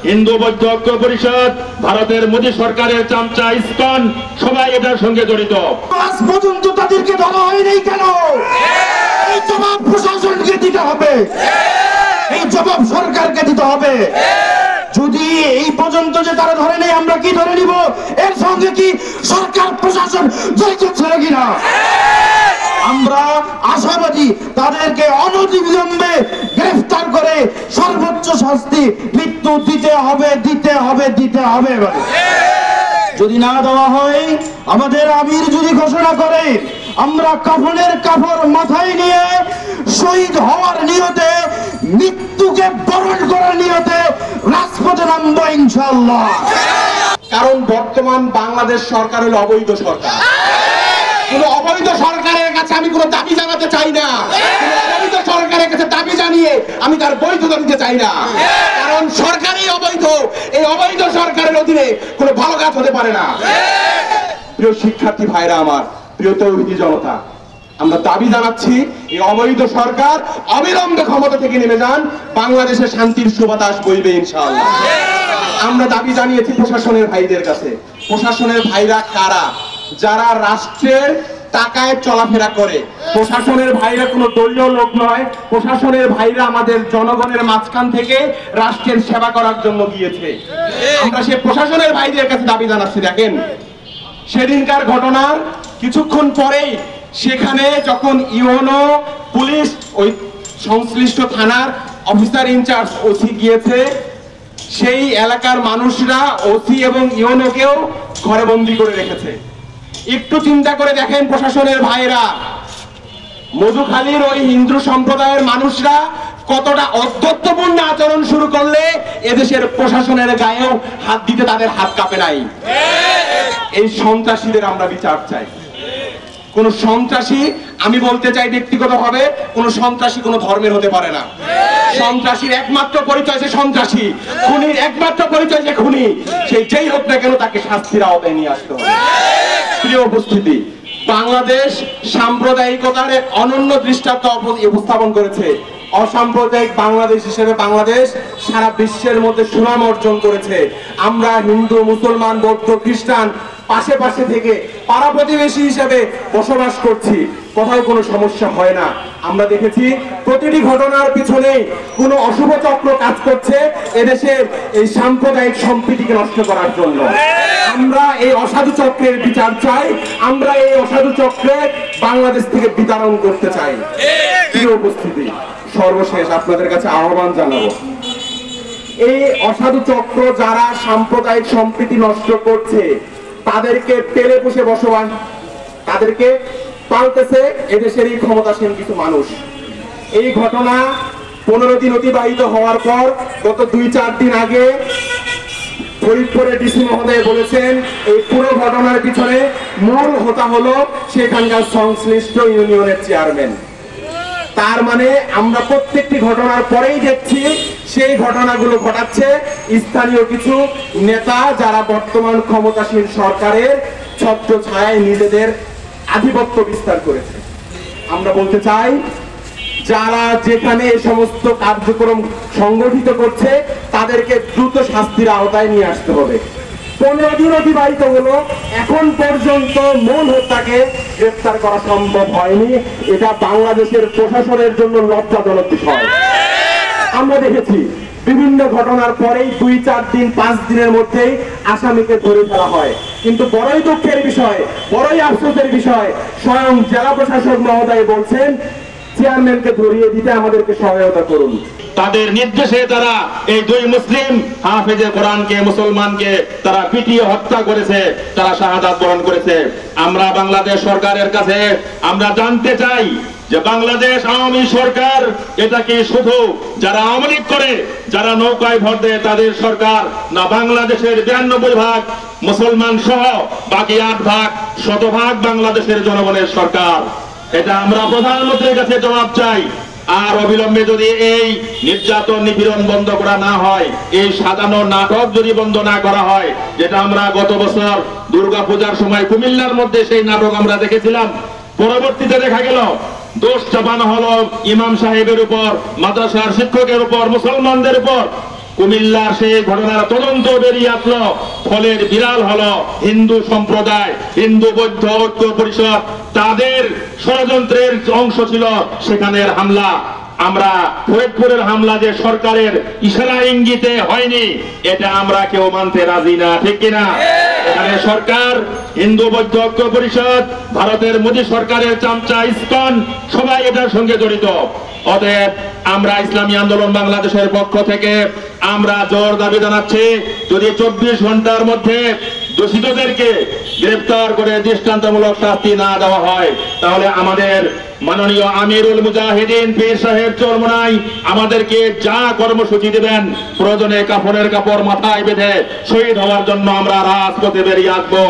হিন্দু বৌদ্ধ ঐক্য পরিষদ, ভারতের মোদী সরকারের চামচা ইসকন সবাই এটার সঙ্গে জড়িত। আজ পর্যন্ত তাদেরকে ধরা হয়নি কেন? এই জবাব প্রশাসনকে দিতে হবে, এই জবাব সরকারকে দিতে হবে। যদি এই পর্যন্ত যে তারা ধরে নেই, আমরা কি ধরে নিব? এর সঙ্গে কি সরকার প্রশাসন জড়িত ছিল কিনা? আমরা আশাবাদী তাদেরকে অনতিবিলম্বে গ্রেফতার করে সর্বোচ্চ শাস্তি মৃত্যু দিতে হবে, দিতে হবে, দিতে হবে। যদি না দেওয়া হয়, আমাদের আমির যদি ঘোষণা করে আমরা কাফনের কাপড় মাথায় নিয়ে শহীদ হওয়ার নিয়তে, মৃত্যুকে বরণ করার নিয়তে রাজপথে নামবো ইনশাআল্লাহ। কারণ বর্তমান বাংলাদেশ সরকার হলো অবৈধ সরকার। কোন অবৈধ সরকারের কাছে আমি কোনো দাবি জানাতে চাই না, অবৈধ সরকারের কাছে দাবি জানিয়ে আমি তার বৈধতা দিতে চাই না। কারণ সরকারই অবৈধ, এই অবৈধ সরকারের অধীনে কোনো ভালো কাজ হতে পারে না। প্রিয় শিক্ষার্থী ভাইরা আমার, প্রিয় তৌহিদি জনতা, আমরা দাবি জানাচ্ছি এই অবৈধ সরকার অবিলম্বে ক্ষমতা থেকে নেমে যান, বাংলাদেশে শান্তির সুবাতাস বইবে ইনশাআল্লাহ। আমরা দাবি জানিয়েছি প্রশাসনের ভাইদের কাছে। প্রশাসনের ভাইরা কারা? যারা রাষ্ট্রের টাকায় চলাফেরা করে। প্রশাসনের ভাইরা কোনো দলীয় লোক নয়, প্রশাসনের ভাইরা আমাদের জনগণের মাঝখান থেকে রাষ্ট্রের সেবা করার জন্য গিয়েছে। আমরা সেই প্রশাসনের ভাইদের কাছে দাবি জানাচ্ছি। দেখেন, সেদিনকার ঘটনার কিছুক্ষণ পরেই সেখানে যখন ইউনো পুলিশ, ওই সংশ্লিষ্ট থানার অফিসার ইনচার্জ ওসি গিয়েছে, সেই এলাকার মানুষরা ওসি এবং ইউনোকেও ঘরে বন্দি করে রেখেছে। একটু চিন্তা করে দেখেন প্রশাসনের ভাইরা, মধুখালীর ওই হিন্দু সম্প্রদায়ের মানুষরা কতটা অধ্যত্বপূর্ণ আচরণ শুরু করলে এদেশের প্রশাসনের গায়েও হাত দিতে তাদের হাত কাঁপে নাই। এই সন্ত্রাসীদের আমরা বিচার চাই। কোন সন্ত্রাসী, আমি বলতে চাই ব্যক্তিগতভাবে, কোন সন্ত্রাসী কোন ধর্মের হতে পারে না। সন্ত্রাসীর একমাত্র পরিচয় সে সন্ত্রাসী, খুনির একমাত্র পরিচয় সে খুনি। সেই যেই হোক না কেন তাকে শাস্তির আওতায় নিয়ে আসতে হবে। প্রিয় উপস্থিতি, বাংলাদেশ সাম্প্রদায়িকতার এক অনন্য দৃষ্টান্ত উপস্থাপন করেছে। অসাম্প্রদায়িক বাংলাদেশ হিসেবে বাংলাদেশ সারা বিশ্বের মধ্যে সুনাম অর্জন করেছে। আমরা হিন্দু, মুসলমান, বৌদ্ধ, খ্রিস্টান পাশে পাশে থেকে পাড়া প্রতিবেশী হিসেবে বসবাস করছি, কোথাও কোনো সমস্যা হয় না। আমরা দেখেছি প্রতিটি ঘটনার পিছনে কোনো অশুভ চক্র কাজ করছে এদেশের এই সাম্প্রদায়িক সম্প্রীতিকে নষ্ট করার জন্য। আমরা এই অসাধু চক্রের বিচার চাই, আমরা এই অসাধু চক্রে বাংলাদেশ থেকে বিতাড়ন করতে চাই। প্রিয় উপস্থিতি, সর্বশেষ আপনাদের কাছে আহ্বান জানাবো, এই অসাধু চক্র যারা সাম্প্রদায়িক সম্প্রীতি নষ্ট করছে তাদেরকে পেলে পুষে বসবাস, তাদেরকে পালতেছে এদেশেরই ক্ষমতাসীন কিছু মানুষ। এই ঘটনা 15 দিন অতিবাহিত হওয়ার পর গত 2-4 দিন আগে ফরিদপুরের ডিসি মহোদয় বলেছেন এই পুরো ঘটনার পিছনে মূল হোতা হলো সেখানকার সংশ্লিষ্ট ইউনিয়নের চেয়ারম্যান। তার মানে আমরা প্রত্যেকটি ঘটনার পরেই দেখছি সেই ঘটনাগুলো ঘটাচ্ছে স্থানীয় কিছু নেতা, যারা বর্তমান ক্ষমতাসীন সরকারের ছত্র ছায়ায় নিজেদের আধিপত্য বিস্তার করেছে। আমরা বলতে চাই, যারা যেখানে এই সমস্ত কার্যক্রম সংগঠিত করছে তাদেরকে দ্রুত শাস্তির আওতায় নিয়ে আসতে হবে। 15 দিন অতিবাহিত হলো, এখন পর্যন্ত মূল হত্যাকে গ্রেফতার করা সম্ভব হয়নি। এটা বাংলাদেশের প্রশাসনের জন্য লজ্জাজনক বিষয়। আমরা দেখেছি বিভিন্ন ঘটনার পরেই 2-4 দিন 5 দিনের মধ্যেই আসামিকে ধরে ফেলা হয়, কিন্তু বড়ই দুঃখের বিষয়, বড়ই আফসোসের বিষয়, স্বয়ং জেলা প্রশাসক মহোদয় বলছেন চেয়ারম্যানকে ধরিয়ে দিতে আমাদেরকে সহায়তা করুন। তাদের নির্দেশে তারা এই 2 মুসলিম হাফেজে কোরআনকে, মুসলমানকে তারা পিটিয়ে হত্যা করেছে, তারা শাহাদাত বরণ করেছে। আমরা বাংলাদেশ সরকারের কাছে আমরা জানতে চাই যে বাংলাদেশ আওয়ামী সরকার এটা কি শুধু যারা আওয়ামী লীগ করে, যারা নৌকায় ভর দেয় তাদের সরকার, না বাংলাদেশের 92 ভাগ মুসলমান সহ বাকি 8 ভাগ শতভাগ বাংলাদেশের জনগণের সরকার? এটা আমরা প্রধানমন্ত্রীর কাছে জবাব চাই। আর অবিলম্বে যদি এই নির্যাতন নিপীড়ন বন্ধ করা না হয়, এই সাজানো নাটক যদি বন্ধ না করা হয়, যেটা আমরা গত বছর দুর্গাপূজার সময় কুমিল্লার মধ্যে সেই নাটক আমরা দেখেছিলাম, পরবর্তীতে দেখা গেল দোষ চাপানো হলো ইমাম সাহেবের উপর, মাদ্রাসার শিক্ষকের উপর, মুসলমানদের উপর। কুমিল্লার সেই ঘটনার তদন্ত বেরিয়ে আসলো, ফলের বিড়াল হলো হিন্দু সম্প্রদায়, হিন্দু বৌদ্ধ ঐক্য পরিষদ, তাদের ষড়যন্ত্রের অংশ ছিল সেখানের হামলা। আমরা ফরিদপুরের হামলা যে সরকারের ইশারা ইঙ্গিতে হয়নি, এটা আমরা কেউ মানতে রাজি না, ঠিক কিনা? এখানে সরকার, হিন্দু বৌদ্ধ ঐক্য পরিষদ, ভারতের মোদী সরকারের চামচা ইসকন সবাই এটার সঙ্গে জড়িত। অতএব আমরা ইসলামী আন্দোলন বাংলাদেশের পক্ষ থেকে আমরা জোর দাবি জানাচ্ছি, যদি 24 ঘন্টার মধ্যে দোষীদেরকে গ্রেফতার করে দৃষ্টান্তমূলক শাস্তি না দেওয়া হয়, তাহলে আমাদের মাননীয় আমিরুল মুজাহিদিন পীর সাহেব চরমোনাই আমাদেরকে যা কর্মসূচি দেবেন, প্রয়োজনে কাফনের কাপড় মাথায় বেঁধে শহীদ হওয়ার জন্য আমরা রাজপথে বেরিয়ে আসবো।